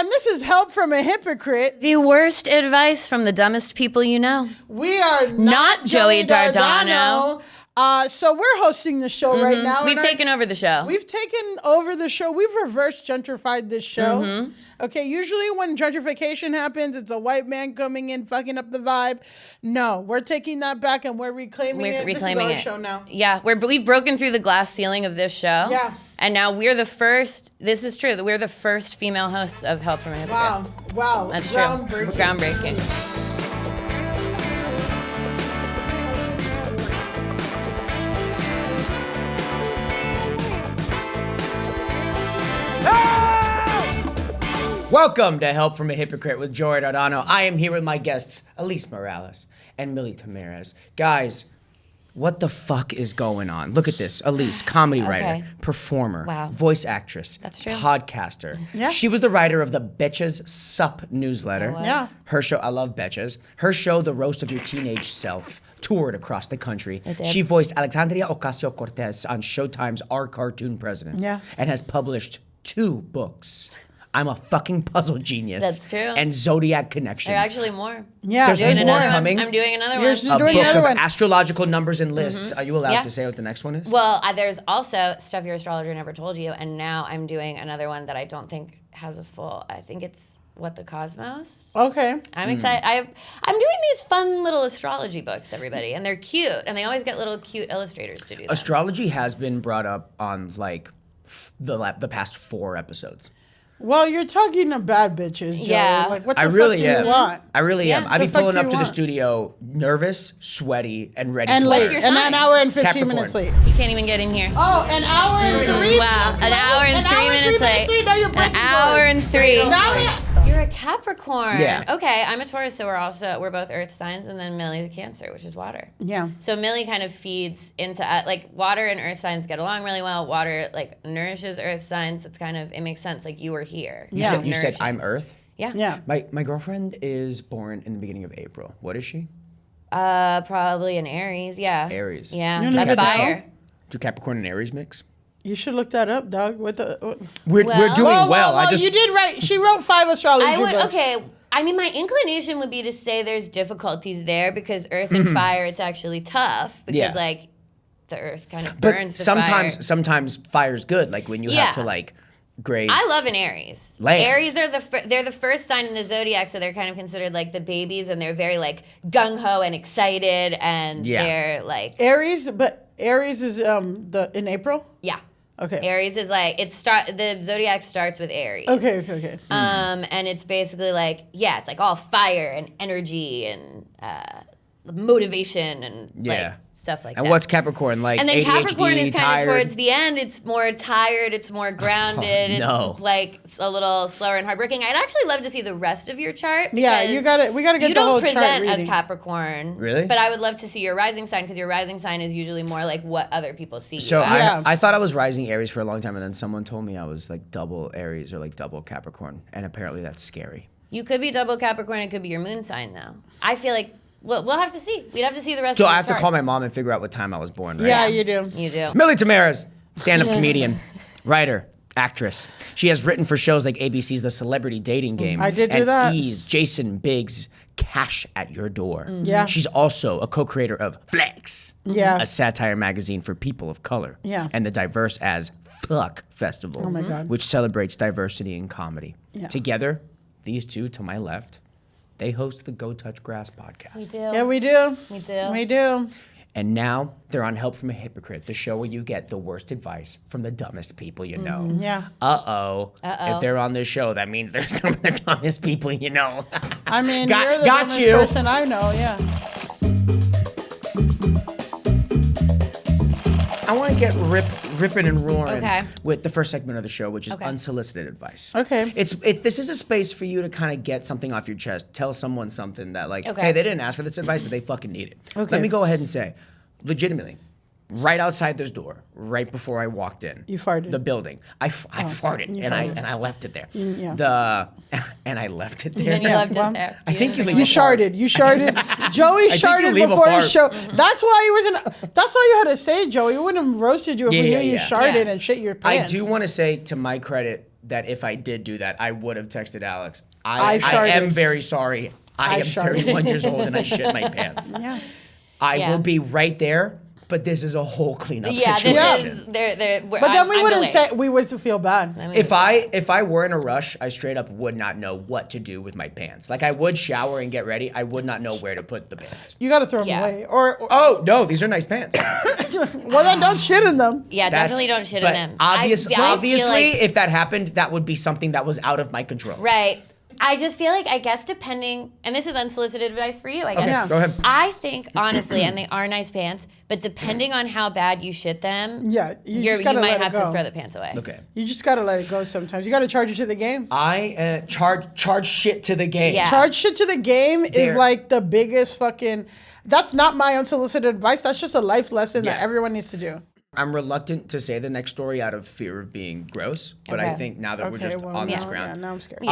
everyone. This is Help from a Hypocrite. The worst advice from the dumbest people you know. We are not Joey Dardano. So we're hosting the show right now. We've taken over the show. We've taken over the show. We've reverse gentrified this show. Okay, usually when gentrification happens, it's a white man coming in, fucking up the vibe. No, we're taking that back and we're reclaiming it. Reclaiming this is our show now. Yeah, we've broken through the glass ceiling of this show. Yeah. And now we're the first, this is true, we're the first female hosts of Help from a Hypocrite. Wow. That's Groundbreaking. true. Groundbreaking. Welcome to Help from a Hypocrite with Joey Dardano. I am here with my guests, Alise Morales and Millie Tamarez. Guys, what the fuck is going on? Look at this. Alise, comedy writer, performer, voice actress, podcaster. Yeah. She was the writer of the Betches Sup newsletter. Yeah. Her show, I love Betches. Her show, The Roast of Your Teenage Self, toured across the country. She voiced Alexandria Ocasio-Cortez on Showtime's Our Cartoon President. Yeah. And has published 2 books. I'm a fucking puzzle genius. That's true. And Zodiac Connections. There are actually more. Yeah, there's more coming. I'm doing another You're one. doing book another of one. astrological numbers and lists. Are you allowed to say what the next one is? Well, there's also Stuff Your Astrologer Never Told You, and now I'm doing another one that I don't think has a full, I think it's What the Cosmos. Okay. I'm excited. I'm doing these fun little astrology books, everybody, and they're cute, and they always get little cute illustrators to do them. Astrology has been brought up on like the past 4 episodes. Well, you're talking to bad bitches, Joey. Yeah. Like, what the I fuck really do you am. want? I really am. I'd be The fuck pulling do up you to the want? studio nervous, sweaty, and ready And to late. learn. your And sign? an hour and 15 Capricorn. minutes late. You can't even get in here. Oh, an hour and 3 Wow, minutes an hour and 3 minutes late. Now you're An breaking hour yours. and 3. Now You're a Capricorn. Yeah. Okay, I'm a Taurus, so we're both Earth signs, and then Millie's a Cancer, which is water. Yeah. So Millie kind of feeds into like water and Earth signs get along really well. Water like nourishes Earth signs. That's kind of, it makes sense. Like you were here. You said I'm Earth? Yeah. Yeah. My girlfriend is born in the beginning of April. What is she? Probably an Aries. Yeah. Aries. Yeah. You That's look at fire. Do Capricorn and Aries mix? You should look that up, dog. What the? We're doing well. I just you did right. She wrote 5 astrology I would, books. okay. I mean, my inclination would be to say there's difficulties there because Earth and fire, it's actually tough because like the Earth kind of burns the fire. Sometimes fire's good. Like when you have to like graze. I love an Aries. Land. Aries are they're the first sign in the zodiac, so they're kind of considered like the babies, and they're very like gung ho and excited, and they're like Aries, but Aries is in April. yeah. Okay. Aries is like the zodiac starts with Aries. Okay. And it's basically like it's like all fire and energy and motivation and like stuff like that. And what's Capricorn like? And then ADHD, Capricorn is kind tired? of towards the end. It's more tired. It's more grounded. It's like a little slower and hardworking. I'd actually love to see the rest of your chart. Yeah, we gotta get the whole chart You don't present reading. as Capricorn. Really? But I would love to see your rising sign because your rising sign is usually more like what other people see So you as. I thought I was rising Aries for a long time, and then someone told me I was like double Aries or like double Capricorn, and apparently that's scary. You could be double Capricorn. It could be your moon sign though. I feel like we'll have to see. We'd have to see the rest So of your I have to chart. call my mom and figure out what time I was born, right? Yeah, you do. You do. Millie Tamarez, stand-up comedian, writer, actress. She has written for shows like ABC's The Celebrity Dating Game. I did do and that. E's, Jason Biggs, Cash at Your Door. Yeah. She's also a co-creator of Flex, Yeah. a satire magazine for people of color. Yeah. And the Diverse as Fuck Festival, Oh my God. which celebrates diversity in comedy. Yeah. Together, these two to my left, they host the Go Touch Grass podcast. We do. Yeah, we do. We do. We do. And now they're on Help from a Hypocrite, the show where you get the worst advice from the dumbest people you know. Yeah. Uh-oh. If they're on this show, that means they're some of the dumbest people you know. I mean, Got- you're the got dumbest you. person I know. Yeah. I want to get ripping and roaring Okay. with the first segment of the show, which is Okay. unsolicited advice. Okay. This is a space for you to kind of get something off your chest, tell someone something that like, Okay. hey, they didn't ask for this advice, but they fucking need it. Okay. Let me go ahead and say, legitimately, right outside this door, right before I walked in. You farted. The building. I farted you and farted. I left it there. yeah. And I left it there. And you Yeah, left well, it there. I think you leave You a fart. sharded. You sharded. Joey think you sharded leave a before the fart. show. That's why he wasn't. That's all you had to say, Joey. We wouldn't have roasted you if we knew you sharded Yeah. and shit your I pants. do want to say, to my credit, that if I did do that, I would have texted Alex. I I am very sorry. I am sharted. 31 years old and I shit my pants. Yeah. I will be right there, but this is a whole cleanup Yeah, situation. this is But then we would feel bad. If I were in a rush, I straight up would not know what to do with my pants. Like I would shower and get ready. I would not know where to put the pants. You got to throw them away. Or oh no, these are nice pants. well, then don't shit in them. Yeah, definitely don't shit in them. Obviously, I feel like, if that happened, that would be something that was out of my control. Right. I just feel like, I guess depending, and this is unsolicited advice for you, I guess. Okay, Yeah. go ahead. I think, honestly, and they are nice pants, but depending on how bad you shit them, Yeah, you you gotta might let it have go. to throw the pants away. Okay. You just got to let it go sometimes. You got to charge it to the game. I charge shit to the game. Yeah. Charge shit to the game is There. like the biggest fucking... That's not my unsolicited advice. That's just a life lesson that Yeah. everyone needs to do. I'm reluctant to say the next story out of fear of being gross, but I Okay. think now that we're just on this ground. Yeah, now I'm scared. Yeah.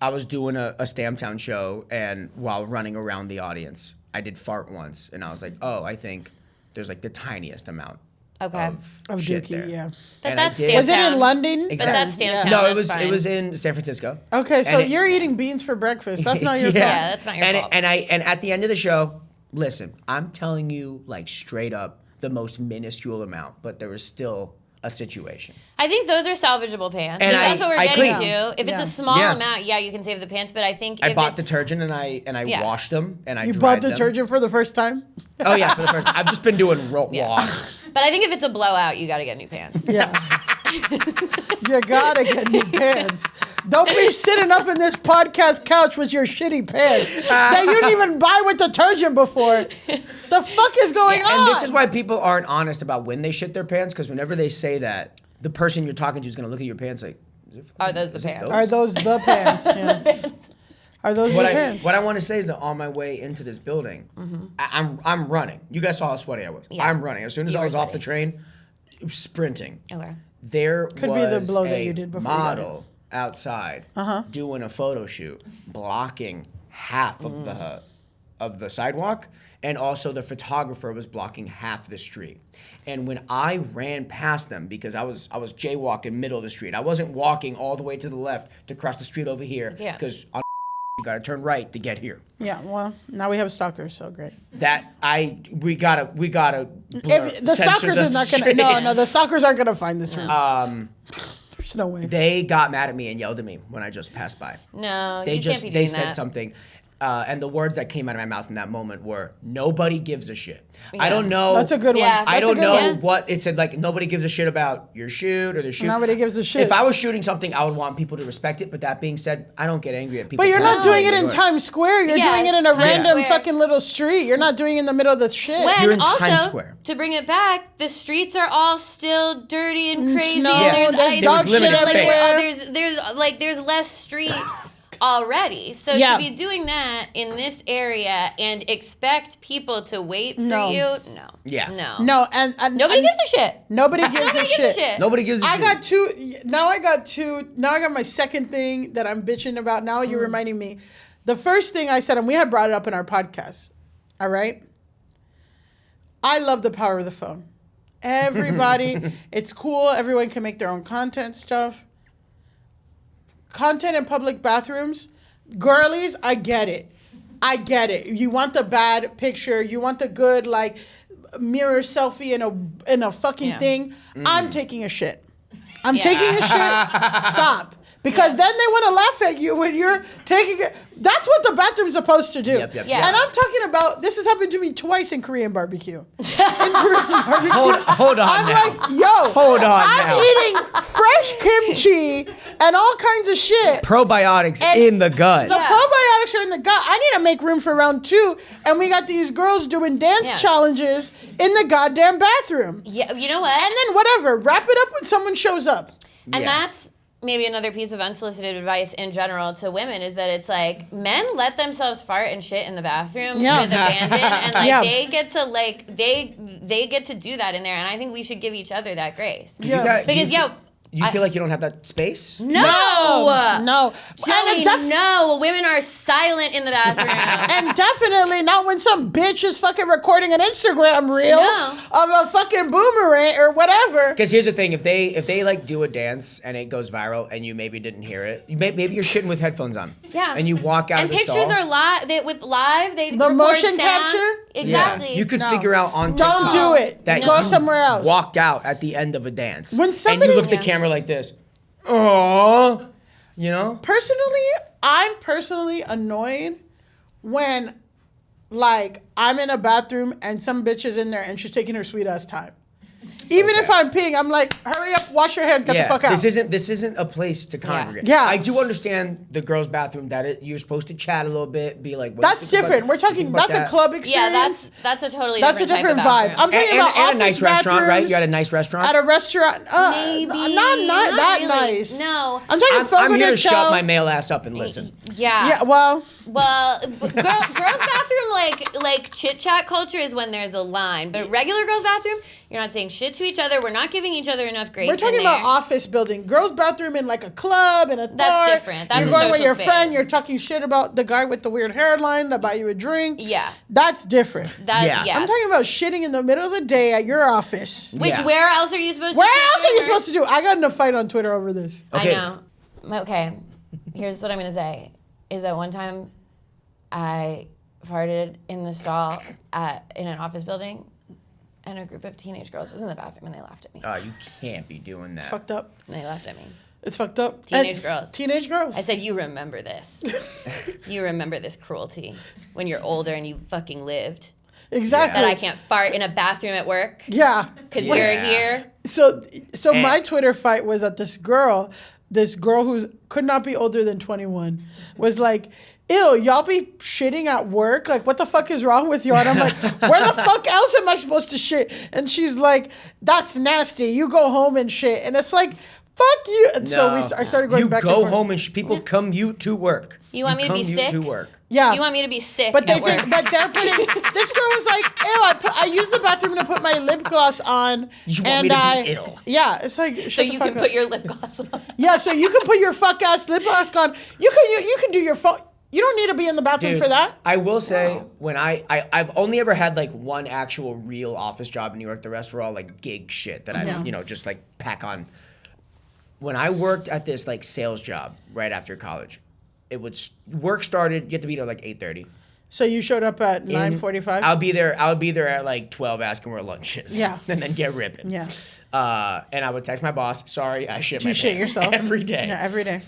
I was doing a Stamtown show, and while running around the audience, I did fart once, and I was like, oh, I think there's like the tiniest amount Okay. Of shit dookie, there. yeah. But And I that's did- Was it in Stamtown. London? But that's Exactly. Stamtown. No, that's fine. it was in San Francisco. Okay, so And it- you're eating beans for breakfast. That's not your fault. Yeah, that's not your fault. And at the end of the show, listen, I'm telling you like straight up the most minuscule amount, but there was still a situation. I think those are salvageable pants. And So that's what we're I getting clean. to. If Yeah. it's a small Yeah. amount, yeah, you can save the pants. But I think I if bought it's, detergent and I Yeah. washed them and I You dried bought them. detergent for the first time? Oh yeah, for the first time. I've just been doing Yeah. wash. But I think if it's a blowout, you got to get new pants. Yeah. You gotta get new pants. Don't be sitting up in this podcast couch with your shitty pants that you didn't even buy with detergent before. The fuck is going on? And this is why people aren't honest about when they shit their pants, because whenever they say that, the person you're talking to is gonna look at your pants like, Are those the is it pants? Are those the pants? Yeah. Are those the pants? What I want to say is that on my way into this building, I'm running. You guys saw how sweaty I was. Yeah. I'm running. As soon as You I were was off the sweaty. train, sprinting. Okay. There Could was be the blow a that you did before you got model outside Uh-huh. doing a photo shoot, blocking half of the sidewalk, and also the photographer was blocking half the street. And when I ran past them, because I was jaywalking middle of the street, I wasn't walking all the way to the left to cross the street over here, Yeah. because on you gotta turn right to get here. Yeah, well, now we have stalkers, so great. We gotta blur, If the censor stalkers the are not street. gonna, no, the stalkers aren't gonna find this room. There's no way. They got mad at me and yelled at me when I just passed by. No, They you just can't be doing said that. something, and the words that came out of my mouth in that moment were, "Nobody gives a shit." I Yeah. don't know. That's a good Yeah. one. I That's a don't good know one. what it said. Like nobody gives a shit about your shoot or the shoot. Nobody gives a shit. If I was shooting something, I would want people to respect it. But that being said, I don't get angry at people. But you're not posting doing it in New York. Times Square. You're Yeah, doing it in a Times random Square. fucking little street. You're not doing it in the middle of the shit. When You're in also, Times Square. to bring it back, the streets are all still dirty and crazy. snow, and there's there's ice. dog and shit shit. Like, everywhere. there's less street already. So Yeah. to be doing that in this area and expect people to wait for No. you, no. Yeah. No. No, and Nobody and gives a shit. Nobody gives Nobody a gives shit. a shit. Nobody gives a I shit. got two. Now I got two. Now I got my second thing that I'm bitching about. Now you're reminding me. The first thing I said, and we had brought it up in our podcast. All right. I love the power of the phone. Everybody, it's cool. Everyone can make their own content stuff. Content in public bathrooms, girlies, I get it. I get it. You want the bad picture. You want the good like mirror selfie in a fucking Yeah. thing. I'm taking a shit. I'm Yeah. taking a shit. Stop. Because then they want to laugh at you when you're taking it. That's what the bathroom's supposed to do. Yep. Yeah. And I'm talking about, this has happened to me twice in Korean barbecue. In Korean barbecue. Hold on I'm now. like, yo, Hold on I'm now. eating fresh kimchi and all kinds of shit. Probiotics And in the gut. The Yeah. probiotics are in the gut. I need to make room for round 2. And we got these girls doing dance Yeah. challenges in the goddamn bathroom. Yeah, you know what? And then whatever, wrap it up when someone shows up. And Yeah. that's maybe another piece of unsolicited advice in general to women is that it's like men let themselves fart and shit in the bathroom Yeah. with abandon, and like Yeah. they get to they get to do that in there, and I think we should give each other that grace. Yeah. Do you Because You feel like you don't have that space? No. Joey, no. Women are silent in the bathroom. And definitely not when some bitch is fucking recording an Instagram reel of a fucking boomerang or whatever. Because here's the thing: if they like do a dance and it goes viral and you maybe didn't hear it, maybe you're shitting with headphones on. Yeah. And you walk out of the stall. And pictures are live. They the record motion sound. capture. Exactly. Yeah. You could figure out on TikTok. Don't do it. That Go you somewhere else. Walked out at the end of a dance. When somebody, and you look at the camera like this. Oh, you know? I'm personally annoyed when, like, I'm in a bathroom and some bitch is in there and she's taking her sweet ass time. Even if I'm peeing, I'm like, hurry up, wash your hands, get the fuck out. This isn't a place to congregate. Yeah. I do understand the girls' bathroom that you're supposed to chat a little bit, be like, what that's different. We're talking, that's a club experience. Yeah, that's a totally that's different a different type vibe. of I'm talking about and a nice restaurant, right? You had a nice restaurant? At a restaurant, maybe not that really. nice. No, I'm talking. I'm here to shut my male ass up and listen. Yeah. Well, girls' bathroom like chit chat culture is when there's a line, but regular girls' bathroom, you're not saying shit to each other. We're not giving each other enough grace. We're talking in there. about office building. Girls' bathroom in like a club and a bar. That's different. That's you're a going with social your space. friend. You're talking shit about the guy with the weird hairline that buy you a drink. Yeah. That's different. Yeah. I'm talking about shitting in the middle of the day at your office. Where else are you supposed to Where else are you supposed to do? I got in a fight on Twitter over this. Okay. I know. Okay. Here's what I'm going to say. Is that one time I farted in the stall in an office building, and a group of teenage girls was in the bathroom, and they laughed at me. Oh, you can't be doing that. It's fucked up. And they laughed at me. It's fucked up. Teenage girls. Teenage girls. I said, you remember this. You remember this cruelty when you're older and you fucking lived. Exactly. That I can't fart in a bathroom at work. Yeah. Because we're here. So my Twitter fight was that this girl who could not be older than 21 was like, ew, y'all be shitting at work? Like, what the fuck is wrong with you? And I'm like, where the fuck else am I supposed to shit? And she's like, that's nasty. You go home and shit. And it's like, fuck you. And so I started going back and forth. You go home and people commute to work. You want me to be sick? To work. Yeah. You want me to be sick But at work? but they're putting, this girl was like, ew, I used the bathroom to put my lip gloss on. You want me to be ill? Yeah, it's like, so you can put your lip gloss on. Yeah, so you can put your fuck ass lip gloss on. You can do your phone. You don't need to be in the bathroom for that. I will say, when I've only ever had like one actual real office job in New York. The rest were all like gig shit that I've, just like pack on. When I worked at this like sales job right after college, work started, you have to be there like 8:30. So you showed up at 9:45? I would be there at like 12 asking where lunch is. Yeah. And then get ripping. Yeah. And I would text my boss, sorry, I shit my pants. You shit yourself. Every day. Yeah, every day.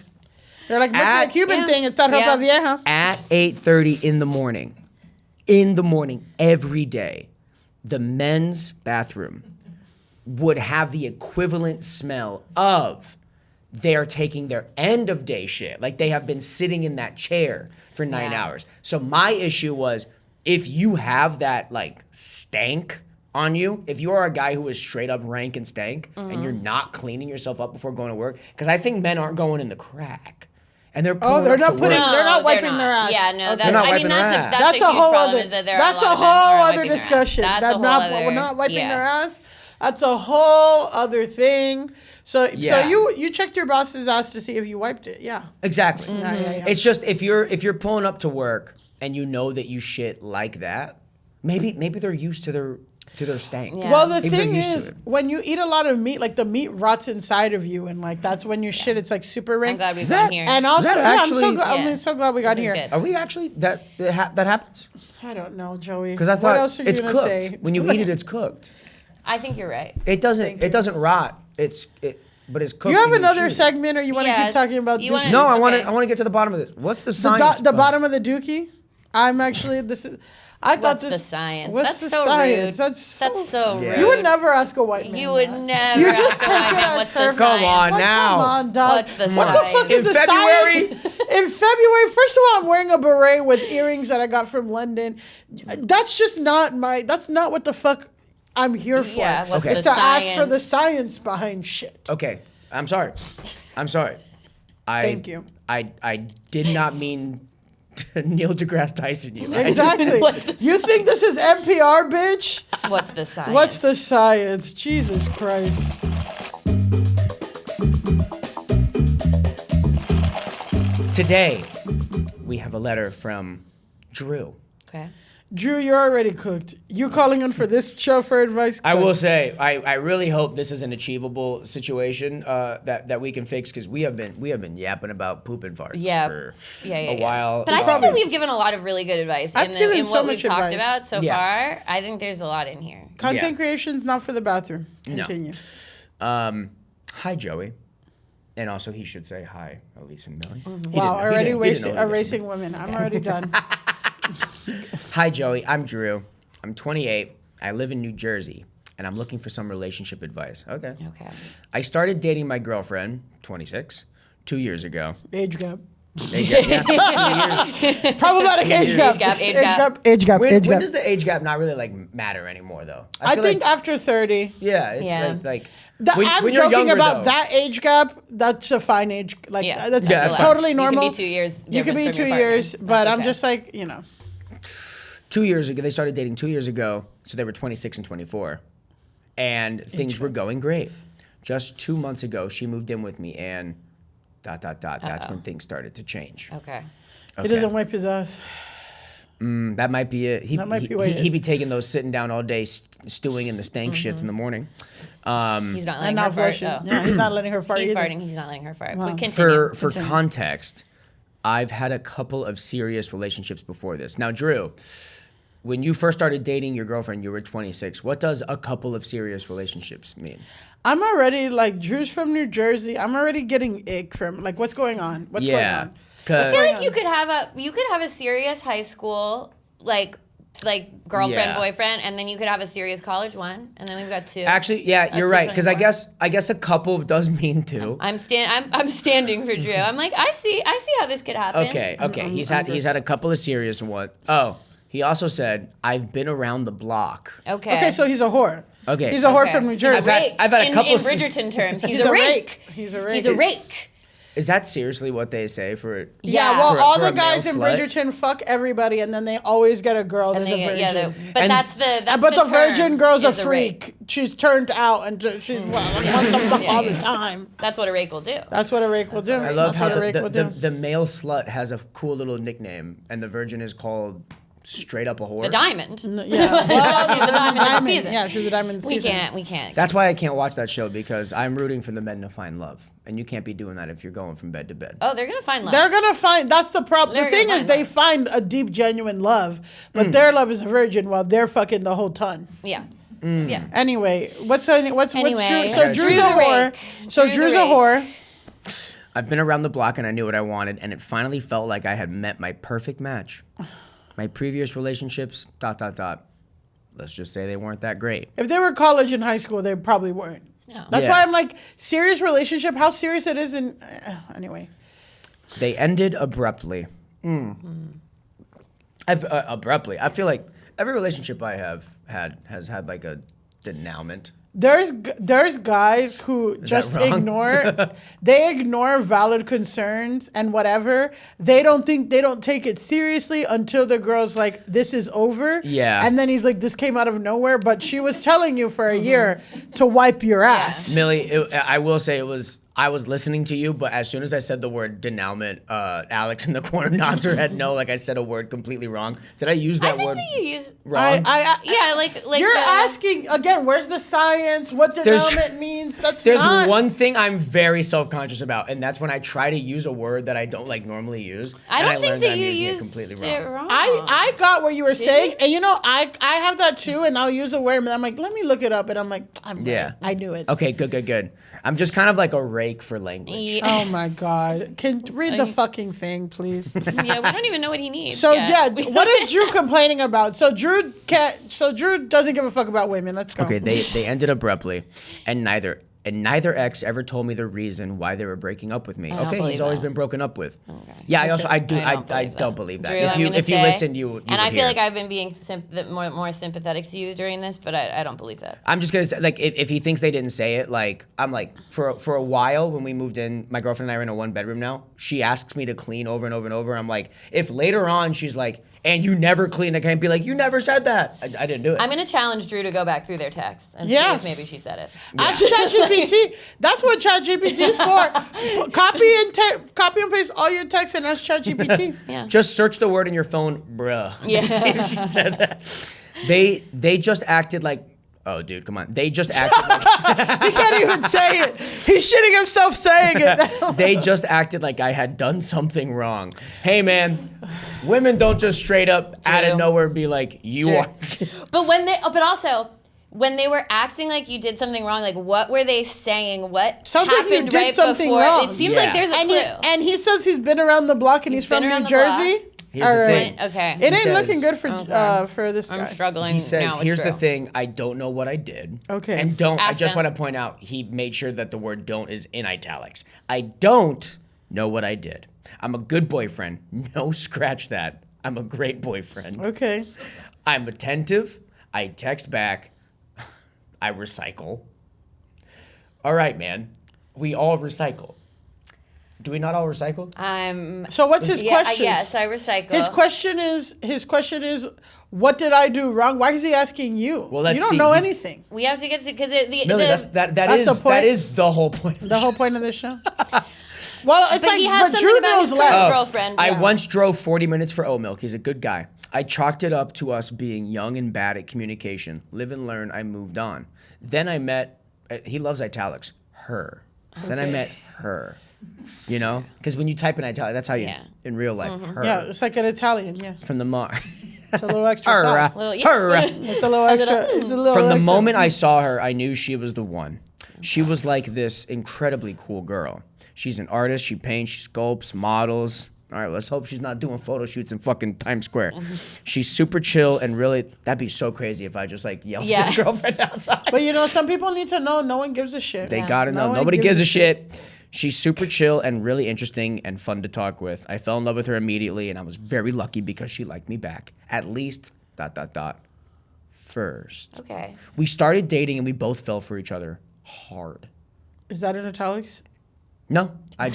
They're like, must be a Cuban thing. It's that ropa vieja. At 8:30 in the morning, every day, the men's bathroom would have the equivalent smell of they're taking their end of day shit. Like they have been sitting in that chair for 9 hours. So my issue was, if you have that like stank on you, if you are a guy who is straight up rank and stank and you're not cleaning yourself up before going to work, because I think men aren't going in the crack. And they're they're not putting. No, they're not wiping they're not. their ass. Yeah, no, They're not wiping their ass. That's a huge whole problem. other. Is that there That's are a a lot of men who are whole wiping other their ass. discussion. That's That a whole other. not wiping their ass. That's a whole other thing. So you checked your boss's ass to see if you wiped it. Yeah. Exactly. Yeah. It's just if you're pulling up to work and you know that you shit like that, maybe they're used to their stank. Yeah. Well, the Maybe thing they're used to is, it. when you eat a lot of meat, like the meat rots inside of you, and like that's when your shit, it's like super rank. I'm glad we've gone here. And also, That actually- I'm so glad we got This is here. good. Are we actually that happens? I don't know, Joey. Because I thought what else are you it's gonna cooked. say? When you eat it, it's cooked. I think you're right. It doesn't rot. But it's cooked. You have and another chew it. segment, or you want to keep talking about? you Dookie? wanna- No, I Okay. want to get to the bottom of this. What's the science? The bottom of the Dookie. I'm actually I thought What's the science? What's That's the so science? rude. That's so Yeah. rude. You would never ask a white man. You would that. never. You just ask a take white it man, as what's the surface. Come on science? now. Come on, dog. What's the What the science? fuck is In the February? science? In February, first of all, I'm wearing a beret with earrings that I got from London. That's just not that's not what the fuck I'm here for. Yeah, what's It's the to ask for the science? science behind shit. Okay, I'm sorry. Thank you. I did not mean to Neil deGrasse Tyson you. Exactly. You think this is NPR, bitch? What's the science? What's the science? Jesus Christ. Today, we have a letter from Drew. Okay. Drew, you're already cooked. You calling in for this show for advice? I will say, I really hope this is an achievable situation that we can fix, because we have been yapping about poop and farts for a while. But I think that we've given a lot of really good advice in so what we've much talked advice. about so far. I think there's a lot in here. Content creation's not for the bathroom. Continue. No. Hi, Joey. And also, he should say hi, Alise and Millie. Wow, already erasing women. I'm already done. Hi, Joey. I'm Drew. I'm 28. I live in New Jersey, and I'm looking for some relationship advice. Okay. I started dating my girlfriend, 26, 2 years ago. Age gap. Age gap, yeah. 2 years. Problematic age gap. Age gap. When does the age gap not really like matter anymore, though? I think after 30. Yeah, it's like I'm joking about that age gap. That's a fine age. Like that's totally normal. You can be 2 years. You can be 2 years, but I'm just like, 2 years ago, they started dating 2 years ago, so they were 26 and 24, and things were going great. Just 2 months ago, she moved in with me, and ... That's when things started to change. Okay. He doesn't wipe his ass. That might be it. He'd be taking those sitting down all day, stewing in the stank shits in the morning. He's not letting her fart. Yeah, he's not letting her fart He's either. farting. He's not letting her fart. Wow. For context, I've had a couple of serious relationships before this. Now, Drew, when you first started dating your girlfriend, you were 26. What does a couple of serious relationships mean? I'm already like, Drew's from New Jersey. I'm already getting ick from like, what's going on? What's going on? I feel like you could have a serious high school like girlfriend boyfriend, and then you could have a serious college one, and then we've got two. Actually, yeah, you're right, because I guess a couple does mean two. I'm standing for Drew. I'm like, I see how this could happen. Okay. He's had a couple of serious ones. Oh, he also said, I've been around the block. Okay, so he's a whore. Okay. He's a whore from New Jersey. I've had a couple in Bridgerton terms. He's a rake. He's a rake. He's a rake. Is that seriously what they say for it? Yeah, well, all the guys in Bridgerton fuck everybody, and then they always get a girl that's a virgin. But the virgin girl's a freak. She's turned out, and she wants to fuck all the time. That's what a rake will do. That's what a rake will do. I love how the male slut has a cool little nickname, and the virgin is called straight up a whore. The diamond. Yeah, well, she's the diamond. Yeah, she's the diamond. We can't. That's why I can't watch that show, because I'm rooting for the men to find love, and you can't be doing that if you're going from bed to bed. Oh, they're gonna find love. That's the problem. The thing is, they find a deep, genuine love, but their love is a virgin while they're fucking the whole ton. Yeah. Yeah. Anyway, what's Drew? So Drew's a whore. Drew's a whore. I've been around the block and I knew what I wanted, and it finally felt like I had met my perfect match. My previous relationships, ... Let's just say they weren't that great. If they were college and high school, they probably weren't. No. That's why I'm like, serious relationship, how serious it is in... anyway. They ended abruptly. Abruptly. I feel like every relationship I have has had like a denouement. There's guys who just ignore valid concerns and whatever. They don't take it seriously until the girl's like, this is over. Yeah. And then he's like, this came out of nowhere, but she was telling you for a year to wipe your ass. Millie, I will say I was listening to you, but as soon as I said the word denouement, Alex in the corner nods her head no, like I said a word completely wrong. Did I use that word that you used wrong? You're asking, again, where's the science? What denouement means? There's one thing I'm very self-conscious about, and that's when I try to use a word that I don't like normally use. I don't think that you used it completely wrong. I got what you were saying, and I have that too, and I'll use a word, and I'm like, let me look it up, and I'm like, I'm right. I knew it. Okay, good. I'm just kind of like a rake for language. Yeah. Oh my God. Can read the fucking thing, please. Yeah, we don't even know what he needs. So what is Drew complaining about? So Drew doesn't give a fuck about women. Let's go. Okay, they ended abruptly, and neither ex ever told me the reason why they were breaking up with me. Okay, he's always been broken up with. Okay. Yeah, I don't believe that. Drew, if you listened, you would and I feel like I've been being more sympathetic to you during this, but I don't believe that. I'm just gonna say, like, if he thinks they didn't say it, like, I'm like, for a while when we moved in, my girlfriend and I are in a 1-bedroom now. She asks me to clean over and over and over. I'm like, if later on she's like, and you never clean, I can't be like, you never said that. I didn't do it. I'm gonna challenge Drew to go back through their texts and see if maybe she said it. Ask ChatGPT. GPT. That's what ChatGPT is for. Copy and paste all your text and ask ChatGPT. Yeah. Just search the word in your phone, bruh. Yeah. See if she said that. They just acted like, oh, dude, come on. They just acted like. He can't even say it. He's shitting himself saying it. They just acted like I had done something wrong. Hey, man, women don't just straight up out of nowhere be like, you are. But also, when they were acting like you did something wrong, like what were they saying? What Sounds like happened you did right something before? wrong. It seems Yeah. like there's a clue. And he says he's been around the block and he's from been New around the block. Jersey. Here's the thing. Okay. It ain't says- looking good for this guy. I'm struggling. He says, now with here's the Drew. thing, I don't know what I did. Okay. And don't, I Ask just him. want to point out, he made sure that the word don't is in italics. I don't know what I did. I'm a good boyfriend. No, scratch that. I'm a great boyfriend. Okay. I'm attentive. I text back. I recycle. All right, man. We all recycle. Do we not all recycle? So what's his question? Yes, I recycle. His question is, what did I do wrong? Why is he asking you? Well, let's you don't see. know He's- anything. We have to get to because Millie, that That's the point. is the whole point. The whole point of this show. Well, it's But like, he has but something Drew about his knows current less. girlfriend. I Yeah. once drove 40 minutes for oat milk. He's a good guy. I chalked it up to us being young and bad at communication. Live and learn. I moved on. Then I met, he loves italics, her. Then I met her. You know? Because when you type in italics, that's how you, Yeah. in real life, her. Yeah, it's like an Italian. Yeah, From the it's a little extra her. sauce. Little- Her. It's a little extra. It's a little. From the extra. moment I saw her, I knew she was the one. She was like this incredibly cool girl. She's an artist. She paints, she sculpts, models. All right, let's hope she's not doing photo shoots in fucking Times Square. She's super chill and really, that'd be so crazy if I just like yelled at his girlfriend outside. But you know, some people need to know. No one gives a shit. They gotta know. No one Nobody gives a shit. She's super chill and really interesting and fun to talk with. I fell in love with her immediately, and I was very lucky because she liked me back. At least, ... first. Okay. We started dating and we both fell for each other hard. Is that in italics? No, I'm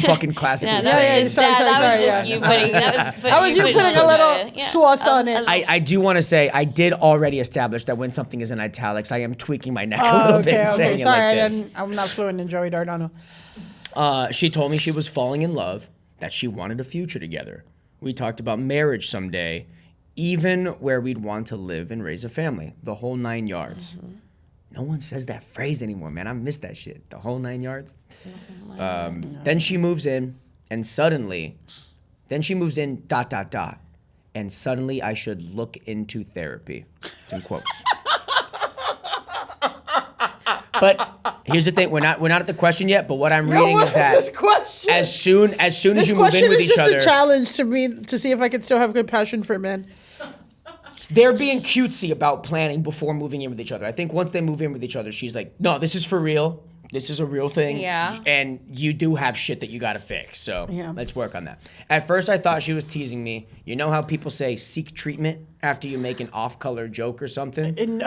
fucking classic. Yeah, with yeah, Italian. yeah, sorry, that was sorry, just yeah. you putting. That was you putting a little sauce on it. I do want to say I did already establish that when something is in italics, I am tweaking my neck a Oh, little bit okay, and okay. saying Sorry, it like this. I'm not fluent in Joey Dardano. She told me she was falling in love, that she wanted a future together. We talked about marriage someday, even where we'd want to live and raise a family, the whole 9 yards. Mm-hmm. No one says that phrase anymore, man. I miss that shit. The whole 9 yards. Then she moves in, and suddenly, and suddenly I should look into therapy. In quotes. But here's the thing: we're not at the question yet. But what I'm reading what is that this question? as soon as This you move in question with is each just other, a challenge to me to see if I can still have compassion for men. they're being cutesy about planning before moving in with each other. I think once they move in with each other, she's like, "No, this is for real. This is a real thing. Yeah. And you do have shit that you got to fix. So Yeah. let's work on that." At first, I thought she was teasing me. You know how people say seek treatment after you make an off-color joke or something?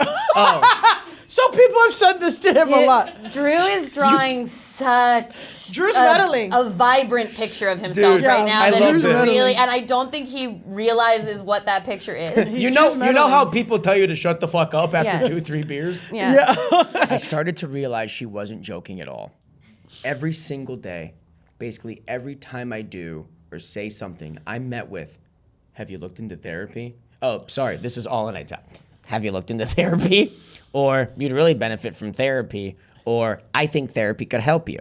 So people have said this to him a lot. Drew is drawing such Drew's meddling. a vibrant picture of himself Dude, right yeah, now I that love is it. really, and I don't think he realizes what that picture is. You know meddling. how people tell you to shut the fuck up after Yeah. 2-3 beers? Yeah. I started to realize she wasn't joking at all. Every single day, basically every time I do or say something, I'm met with, "Have you looked into therapy?" Oh, sorry, this is all in italics. "Have you looked into therapy?" Or "You'd really benefit from therapy," or "I think therapy could help you."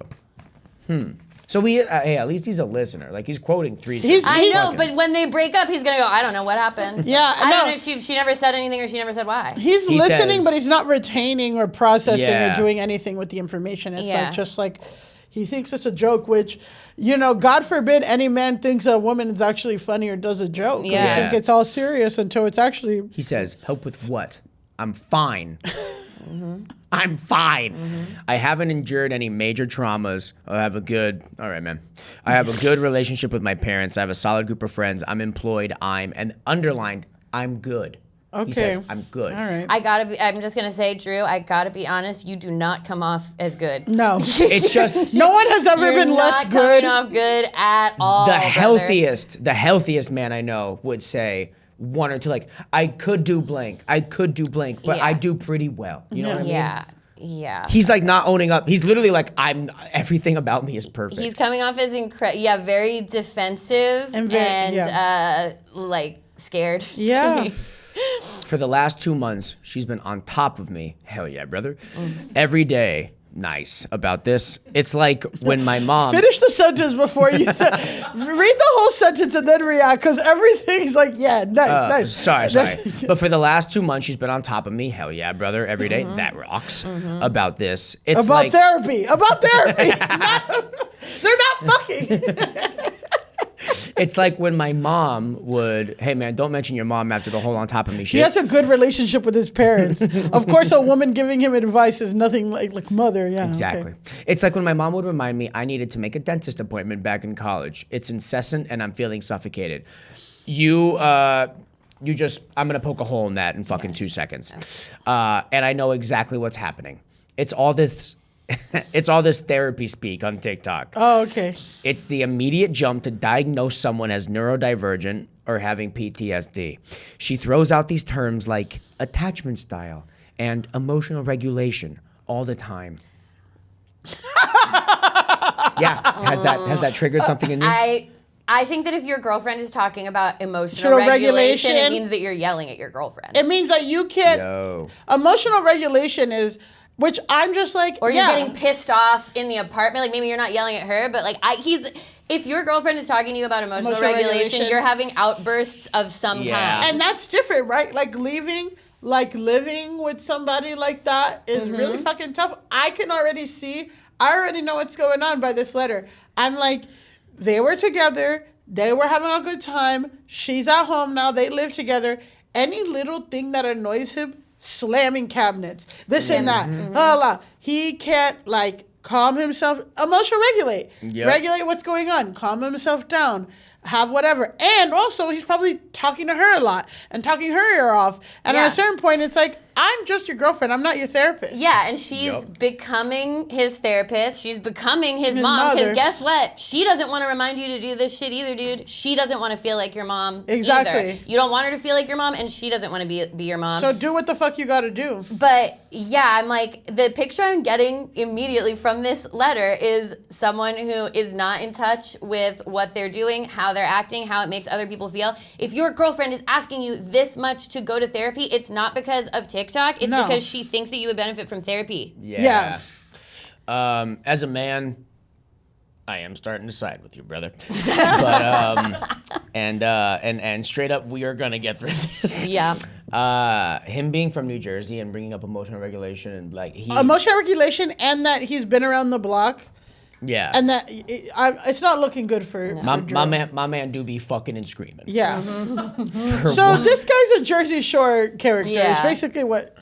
So hey, at least he's a listener. Like he's quoting 3 He's- I know, fucking- but when they break up, he's gonna go, "I don't know what happened." Yeah, I no. don't know if she never said anything or she never said why. He's He listening, says- but he's not retaining or processing Yeah. or doing anything with the information. It's Yeah. like just like he thinks it's a joke, which, you know, God forbid any man thinks a woman is actually funny or does a joke. Yeah. I think it's all serious until it's actually. He says, "Help with what? I'm fine." I'm fine. I haven't endured any major traumas. I have a good relationship with my parents. I have a solid group of friends. I'm employed. And underlined, I'm good. Okay. He says, I'm good. All right. I'm just gonna say, Drew, I gotta be honest, you do not come off as good. No. It's just No one has ever You're been not less coming good. off good at all. the brother. healthiest man I know would say one or two, like, I could do blank, but Yeah. I do pretty well. You know what I mean? Yeah. Yeah. He's like not owning up. He's literally like, everything about me is perfect. He's coming off as very defensive and like scared. Yeah. For the last 2 months, she's been on top of me. Hell yeah, brother. Every day. Nice about this. It's like when my mom... Finish the sentence before you say... Read the whole sentence and then react, because everything's like, yeah, nice. Sorry. But for the last 2 months, she's been on top of me. Hell yeah, brother. Every day. That rocks. About this. It's about therapy. They're not fucking. It's like when my mom would, hey man, don't mention your mom after the whole on top of me shit. He has a good relationship with his parents. Of course, a woman giving him advice is nothing like mother. Yeah, exactly. Okay. It's like when my mom would remind me I needed to make a dentist appointment back in college. It's incessant and I'm feeling suffocated. I'm gonna poke a hole in that in fucking 2 seconds. And I know exactly what's happening. It's all this therapy speak on TikTok. Oh, okay. It's the immediate jump to diagnose someone as neurodivergent or having PTSD. She throws out these terms like attachment style and emotional regulation all the time. Yeah, has that triggered something in you? I think that if your girlfriend is talking about emotional regulation, it means that you're yelling at your girlfriend. It means that you can't. Emotional regulation is... Which I'm just like, or you're getting pissed off in the apartment. Like maybe you're not yelling at her, but like if your girlfriend is talking to you about emotional regulation, you're having outbursts of some kind. And that's different, right? Like living with somebody like that is really fucking tough. I already know what's going on by this letter. I'm like, they were together. They were having a good time. She's at home now. They live together. Any little thing that annoys him, slamming cabinets, this and that. He can't calm himself, emotional regulate. Regulate what's going on, calm himself down, have whatever. And also he's probably talking to her a lot and talking her ear off. And at a certain point it's like, I'm just your girlfriend. I'm not your therapist. Yeah, and she's becoming his therapist. She's becoming his mom. Because guess what? She doesn't want to remind you to do this shit either, dude. She doesn't want to feel like your mom either. You don't want her to feel like your mom, and she doesn't want to be your mom. So do what the fuck you got to do. But yeah, I'm like, the picture I'm getting immediately from this letter is someone who is not in touch with what they're doing, how they're acting, how it makes other people feel. If your girlfriend is asking you this much to go to therapy, it's not because of TikTok. It's because she thinks that you would benefit from therapy. Yeah. As a man, I am starting to side with you, brother. But and straight up, we are gonna get through this. Yeah. Him being from New Jersey and bringing up emotional regulation and emotional regulation, and that he's been around the block. Yeah. And that it's not looking good for my man do be fucking and screaming. Yeah. So this guy's a Jersey Shore character. Yeah. It's basically what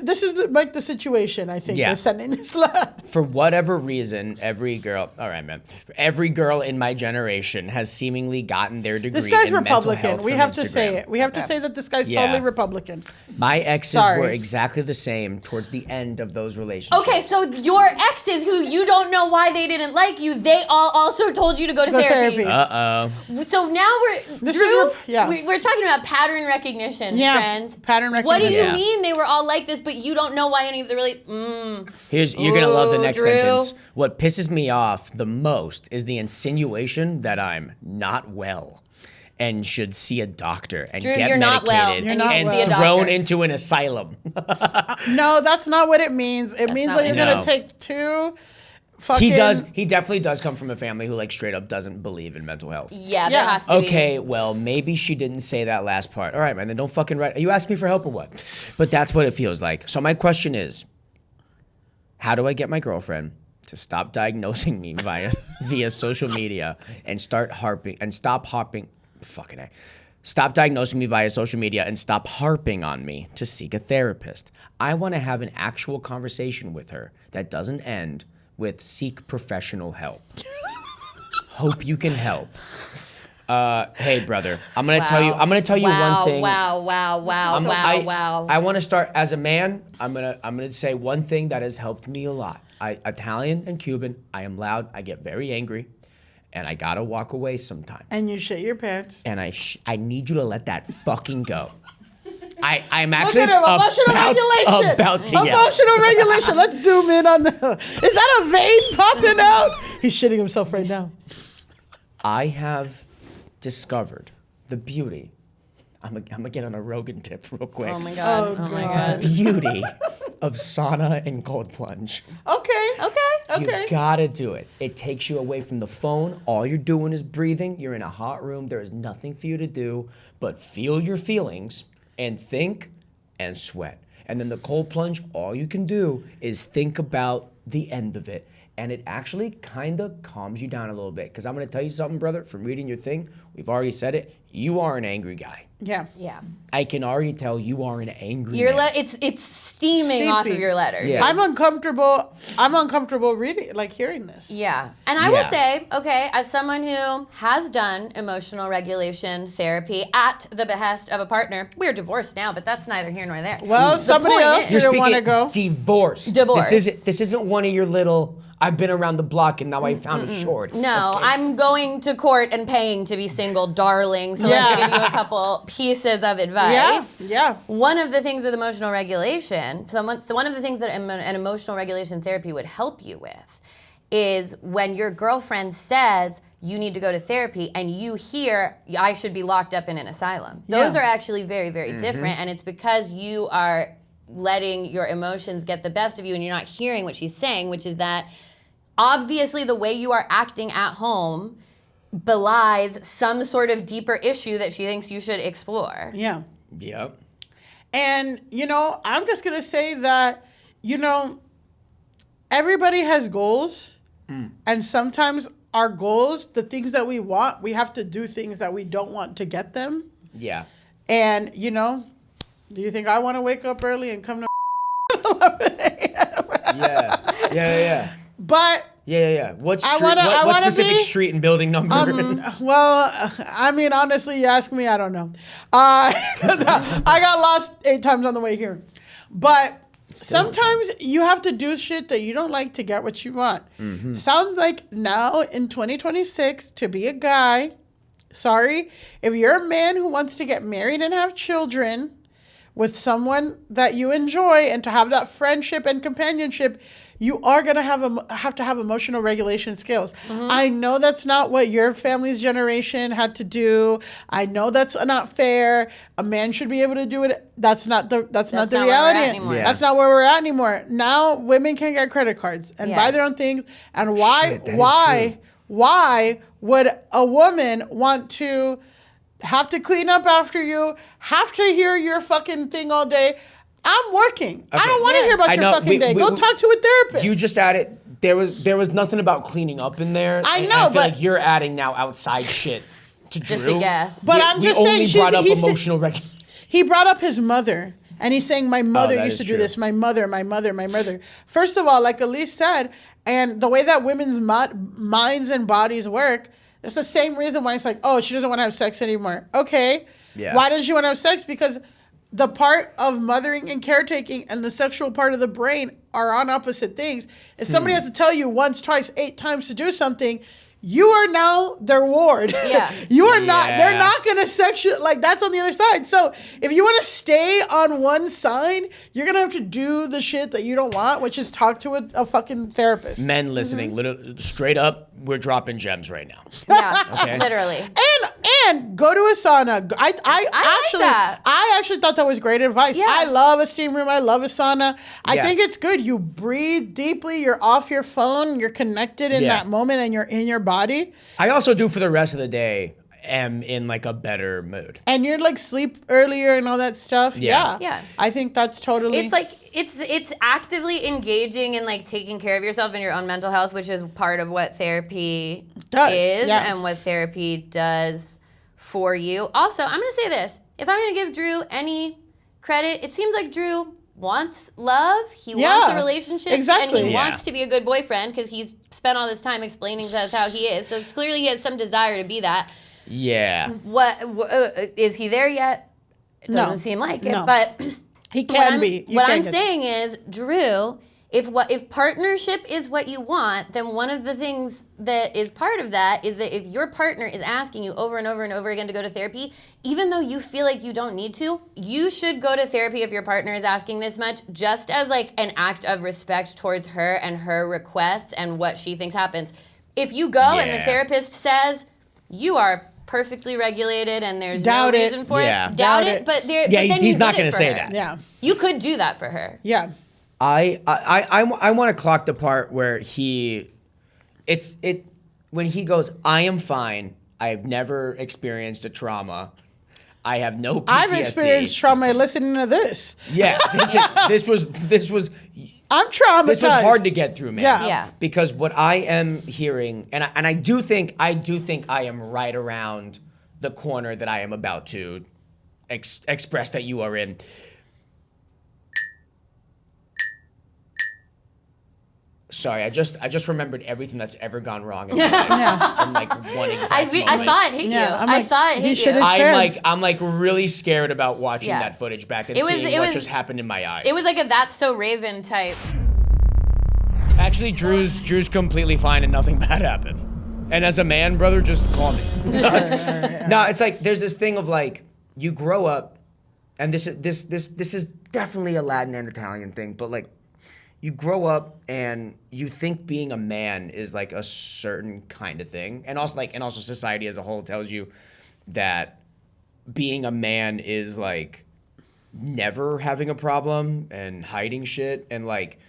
this is the situation, I think, is sending this letter. For whatever reason, every girl in my generation has seemingly gotten their degree. This guy's in Republican. Mental health We from have Instagram. to say it. We have to say that this guy's totally Republican. My exes were exactly the same towards the end of those relationships. Okay, so your exes, who you don't know why they didn't like you, they all also told you to go to therapy. So now we're talking about pattern recognition, friends. Pattern recognition. What do you mean they were all like this, but you don't know why any of the You're gonna love the next sentence. What pisses me off the most is the insinuation that I'm not well and should see a doctor and get medicated not well. You're not and well. thrown into an asylum. No, that's not what it means. It means that you're gonna take two. He definitely does come from a family who straight up doesn't believe in mental health. Yeah, there has to be. Okay, well, maybe she didn't say that last part. All right, man, then don't fucking write. Are you asking me for help or what? But that's what it feels like. So my question is, how do I get my girlfriend to stop diagnosing me via social media and stop diagnosing me via social media and stop harping on me to seek a therapist? I want to have an actual conversation with her that doesn't end with seek professional help. Hope you can help. Hey, brother, I'm gonna tell you one thing. Wow. I want to start as a man. I'm gonna say one thing that has helped me a lot. Italian and Cuban. I am loud. I get very angry, and I gotta walk away sometimes. And you shit your pants. And I need you to let that fucking go. I'm Look actually at him, emotional regulation. about to yell. Emotional regulation. Let's zoom in on the. Is that a vein popping out? He's shitting himself right now. I have discovered the beauty. I'm gonna get on a Rogan tip real quick. Oh my god. Oh, Oh, my God. god. Beauty of sauna and cold plunge. Okay. Okay. You gotta do it. It takes you away from the phone. All you're doing is breathing. You're in a hot room. There is nothing for you to do but feel your feelings and think and sweat. And then the cold plunge, all you can do is think about the end of it. And it actually kind of calms you down a little bit. Because I'm gonna tell you something, brother, from reading your thing, we've already said it, you are an angry guy. Yeah. Yeah. I can already tell you are an angry Your man. it's steaming off of Steeping. your letters. Yeah. I'm uncomfortable reading, like hearing this. Yeah. And I will Yeah. say, okay, as someone who has done emotional regulation therapy at the behest of a partner, we're divorced now, but that's neither here nor there. Well, The somebody point else is- You're didn't want to speaking go. divorced. Divorced. This isn't one of your little, I've been around the block and now I found a short. No, Okay. I'm going to court and paying to be single, darling. So let Yeah. me give you a couple pieces of advice. Yeah. One of the things with emotional regulation, so one of the things that an emotional regulation therapy would help you with is when your girlfriend says you need to go to therapy and you hear I should be locked up in an asylum. Those Yeah. are actually very, very different, and it's because you are letting your emotions get the best of you and you're not hearing what she's saying, which is that obviously the way you are acting at home belies some sort of deeper issue that she thinks you should explore. Yeah. Yep. And, I'm just going to say that, everybody has goals. And sometimes our goals, the things that we want, we have to do things that we don't want to get them. Yeah. And, do you think I want to wake up early and come to 11 a.m.? Yeah. But, Yeah. What I street, wanna- I what wanna specific be- street and building number? honestly, you ask me, I don't know. I got lost 8 times on the way here. But sometimes you have to do shit that you don't like to get what you want. Sounds like now in 2026, to be a guy, sorry, if you're a man who wants to get married and have children with someone that you enjoy and to have that friendship and companionship, you are going to have to have emotional regulation skills. I know that's not what your family's generation had to do. I know that's not fair. A man should be able to do it. That's not the not where we're reality. at anymore. Yeah. That's not where we're at anymore. Now women can get credit cards and buy their own things. And Shit, that is true. why would a woman want to have to clean up after you, have to hear your fucking thing all day? I'm working. I don't want to hear about I your know. fucking day. Go talk to a therapist. You just added, there was nothing about cleaning up in there. I and know, I feel but- like you're adding now outside shit to Just Drew. a guess. But We- I'm we just only saying, brought up he's- emotional regulation. He brought up his mother, and he's saying, my mother that used is to do true. this. My mother. First of all, like Alise said, and the way that women's minds and bodies work, it's the same reason why it's like, oh, she doesn't want to have sex anymore. Okay. Yeah. Why does she want to have sex? Because the part of mothering and caretaking and the sexual part of the brain are on opposite things. If somebody has to tell you once, twice, 8 times to do something, you are now their ward. Yeah. You are not, they're Yeah. not going to like that's on the other side. So if you want to stay on one side, you're going to have to do the shit that you don't want, which is talk to a fucking therapist. Men listening, literally, straight up, we're dropping gems right now. Yeah, Okay. literally. And go to a sauna. I actually thought that was great advice. Yeah. I love a steam room. I love a sauna. I Yeah. think it's good. You breathe deeply. You're off your phone. You're connected in Yeah. that moment, and you're in your body. I also do for the rest of the day am in like a better mood. And you're like sleep earlier and all that stuff. Yeah. Yeah. I think that's totally. It's like it's actively engaging in like taking care of yourself and your own mental health, which is part of what therapy is yeah. and what therapy does for you. Also, I'm gonna say this: if I'm gonna give Drew any credit, it seems like Drew wants love. He wants a relationship, exactly. and he Yeah. wants to be a good boyfriend because he's spent all this time explaining to us how he is. So it's clearly he has some desire to be that. Yeah. Is he there yet? It No. doesn't seem like it, No. but he can be. what I'm saying is, Drew if partnership is what you want, then one of the things that is part of that is that if your partner is asking you over and over and over again to go to therapy, even though you feel like you don't need to, you should go to therapy if your partner is asking this much, just as like an act of respect towards her and her requests and what she thinks happens. If you go and the therapist says you are perfectly regulated and there's no reason for it, doubt it. But he's not going to say that. Yeah, you could do that for her. Yeah. I want to clock the part where when he goes, I am fine. I have never experienced a trauma. I have no PTSD. I've experienced trauma listening to this. Yeah, this was. I'm traumatized. This was hard to get through, man. Yeah. Because what I am hearing, and I do think I am right around the corner that I am about to express that you are in. Sorry, I just remembered everything that's ever gone wrong in my life in like one exact moment. I saw it hit you. I saw it hit you. I'm like really scared about watching that footage back and seeing what just happened in my eyes. It was like a That's So Raven type. Actually, Drew's completely fine and nothing bad happened. And as a man, brother, just call me. No, it's like there's this thing of like you grow up, and this is definitely a Latin and Italian thing, but like. You grow up and you think being a man is like a certain kind of thing, and also society as a whole tells you that being a man is like never having a problem and hiding shit, and like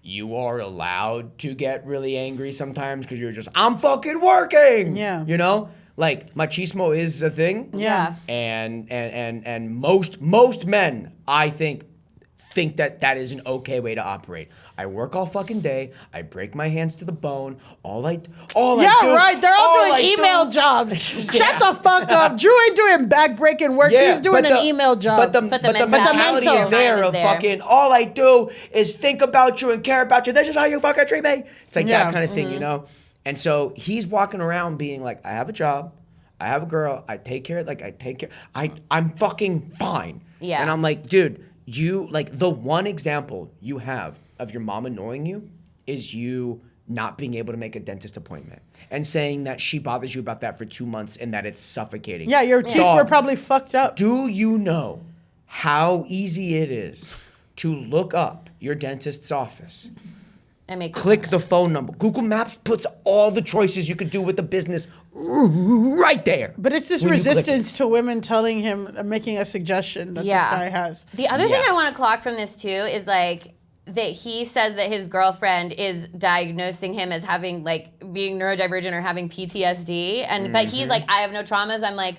you are allowed to get really angry sometimes because you're just I'm fucking working. Yeah. You know, like machismo is a thing. Yeah. And most men, I think that is an okay way to operate. I work all fucking day. I break my hands to the bone. All I do. Right. They're all doing email jobs. Shut the fuck up. Drew ain't doing back-breaking work. He's doing an email job. But the mentality is there of fucking all I do is think about you and care about you. This is how you fucking treat me. It's like that kind of thing, you know? And so he's walking around being like, I have a job. I have a girl. I take care. I'm fucking fine. Yeah. And I'm like, dude, you, like, the one example you have of your mom annoying you is you not being able to make a dentist appointment and saying that she bothers you about that for 2 months and that it's suffocating. Yeah, your teeth were probably fucked up. Do you know how easy it is to look up your dentist's office? And click the phone number. Google Maps puts all the choices you could do with the business right there. But it's this resistance to women telling him, making a suggestion that this guy has. The other thing I want to clock from this too is like that he says that his girlfriend is diagnosing him as having like being neurodivergent or having PTSD, and but he's like, I have no traumas. I'm like,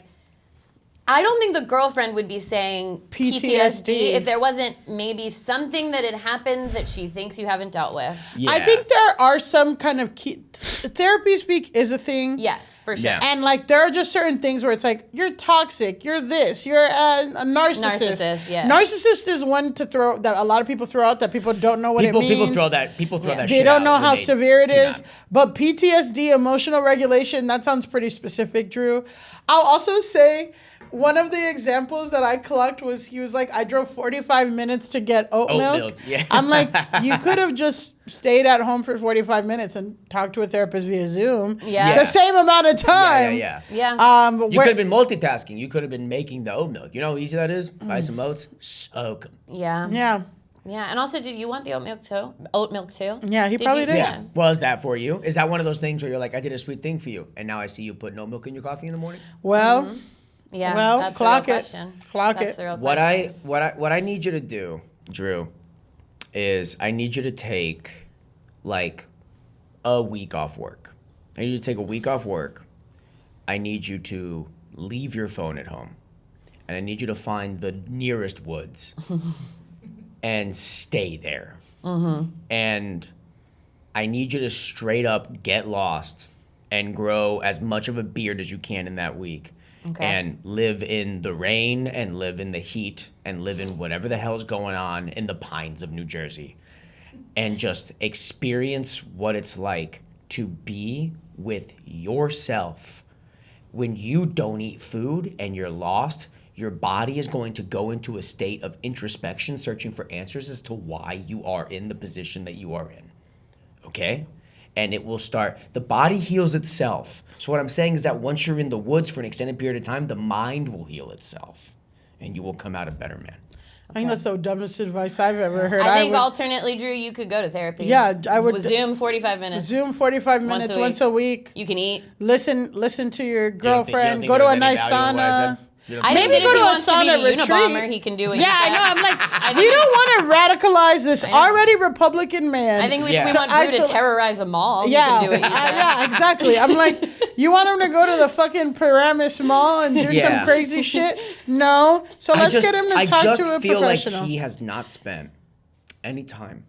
I don't think the girlfriend would be saying PTSD if there wasn't maybe something that had happened that she thinks you haven't dealt with. Yeah. I think there are some kind of therapy speak is a thing. Yes, for sure. Yeah. And like there are just certain things where it's like you're toxic, you're this, you're a narcissist. Narcissist is one to throw that a lot of people throw out that people don't know what it means. People throw that shit They don't know out how severe it is. But PTSD, emotional regulation, that sounds pretty specific, Drew. I'll also say one of the examples that I clocked was he was like, I drove 45 minutes to get oat milk. Yeah. I'm like, you could have just stayed at home for 45 minutes and talked to a therapist via Zoom. Yeah. The same amount of time. Yeah. You could have been multitasking. You could have been making the oat milk. You know how easy that is? Buy some oats, soak them. Yeah. Yeah. Yeah, and also, did you want the oat milk too? Oat milk too? Yeah, he probably did. Yeah. Well, is that for you? Is that one of those things where you're like, I did a sweet thing for you, and now I see you putting oat milk in your coffee in the morning? Well, yeah. Well, that's clock the real it. question. Clock That's it. the real question. What I need you to do, Drew, is I need you to take like a week off work. I need you to take a week off work. I need you to leave your phone at home, and I need you to find the nearest woods and stay there. And I need you to straight up get lost and grow as much of a beard as you can in that week. Okay. And live in the rain and live in the heat and live in whatever the hell's going on in the pines of New Jersey. And just experience what it's like to be with yourself when you don't eat food and you're lost. your body is going to go into a state of introspection, searching for answers as to why you are in the position that you are in. Okay? And it will start, the body heals itself. So what I'm saying is that once you're in the woods for an extended period of time, the mind will heal itself. And you will come out a better man. I think that's the dumbest advice I've ever heard. I think alternately, Drew, you could go to therapy. Yeah, I would. Zoom 45 minutes. Zoom 45 minutes once a week. You can eat. Listen to your You don't girlfriend. think go to there's a any nice value in what I sauna. said? I Maybe think that go if to he a wants to be sauna the retreat. Unabomber, he can do it. Yeah, I know. I'm like, we don't want to radicalize this already Republican man. I think if Yeah. we want Drew to terrorize a mall, he can do it. Yeah, exactly. I'm like, you want him to go to the fucking Paramus Mall and do some crazy shit? No. So let's get him to talk to a professional. I just feel like he has not spent any time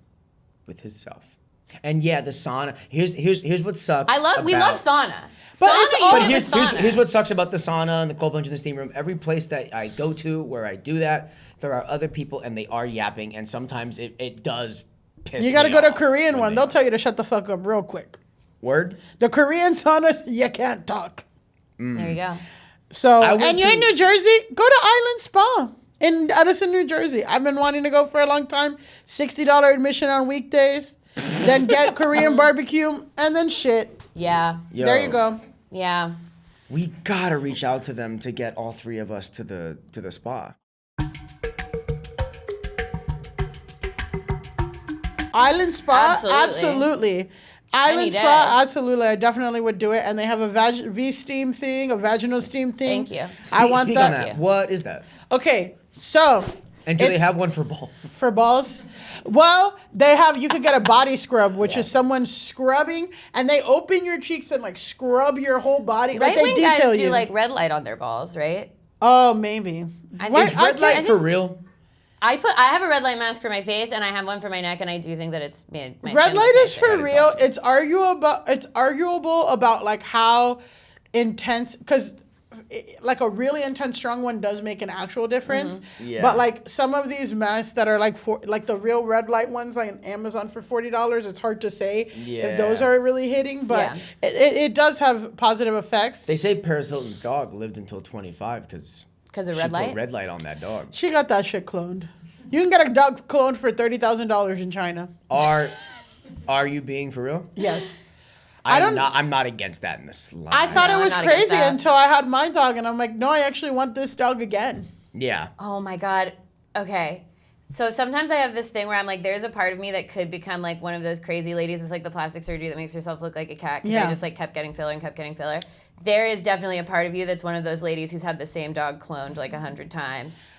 with himself. And yeah, the sauna. Here's what sucks. We love sauna. But Here's what sucks about the sauna and the cold plunge in the steam room. Every place that I go to where I do that, there are other people and they are yapping, and sometimes it does piss me off. You got to go to a Korean one. They'll tell you to shut the fuck up real quick. Word? The Korean saunas, you can't talk. There you go. So, and you're in New Jersey, go to Island Spa in Addison, New Jersey. I've been wanting to go for a long time. $60 admission on weekdays. Then get Korean barbecue and then shit. Yeah. Yo, there you go. Yeah. We gotta reach out to them to get all three of us to the spa. Island Spa, Absolutely. Island Spa, absolutely. I definitely would do it. And they have a V-steam thing, a vaginal steam thing. Thank you. I want Speak that. on that. What is that? Okay, so. And do they have one for balls? For balls? Well, you could get a body scrub, which is someone scrubbing, and they open your cheeks and like scrub your whole body. Like they Right-wing detail guys you. do like red light on their balls, right? Oh, maybe. Is red light for real? I have a red light mask for my face and I have one for my neck, and I do think that it's made my Red skin light look is nicer. for real. Awesome. It's arguable about like how intense, because like a really intense strong one does make an actual difference. Mm-hmm. Yeah. But like some of these masks that are like like the real red light ones like on Amazon for $40, it's hard to say if those are really hitting. But it does have positive effects. They say Paris Hilton's dog lived until 25 because of she red light? put red light on that dog. She got that shit cloned. You can get a dog cloned for $30,000 in China. Are you being for real? Yes. I'm not against that in the slightest. I thought it was I'm not against crazy that. until I had my dog, and I'm like, no, I actually want this dog again. Yeah. Oh my God. Okay. So sometimes I have this thing where I'm like, there's a part of me that could become like one of those crazy ladies with like the plastic surgery that makes herself look like a cat because I just like kept getting filler and kept getting filler. There is definitely a part of you that's one of those ladies who's had the same dog cloned like 100 times.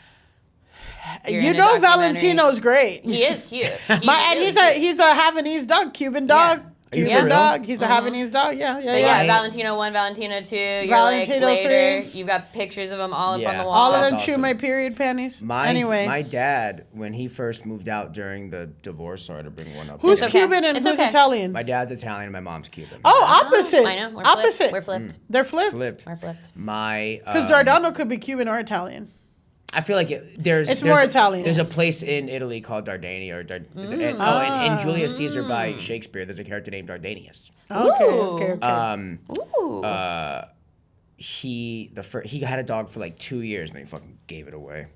You know Valentino's great. He is cute. And he's a Havanese dog, Cuban dog. Are you Cuban for dog. real? He's a Havanese dog. Yeah. But yeah, Valentino 1, Valentino 2. You're Valentino like later. 3. You've got pictures of them all up on the wall. All of them That's chew awesome. my period panties. My dad, when he first moved out during the divorce, sorry to bring one up. Who's It's okay. Cuban and It's who's okay. Italian? My dad's Italian and my mom's Cuban. Oh, opposite. I know. We're Opposite. Flipped. We're flipped. They're flipped. We're flipped. Because Giordano could be Cuban or Italian. I feel like there's more Italian. There's a place in Italy called Dardania, in Julius Caesar by Shakespeare. There's a character named Dardanius. Okay. He had a dog for like 2 years and then he fucking gave it away.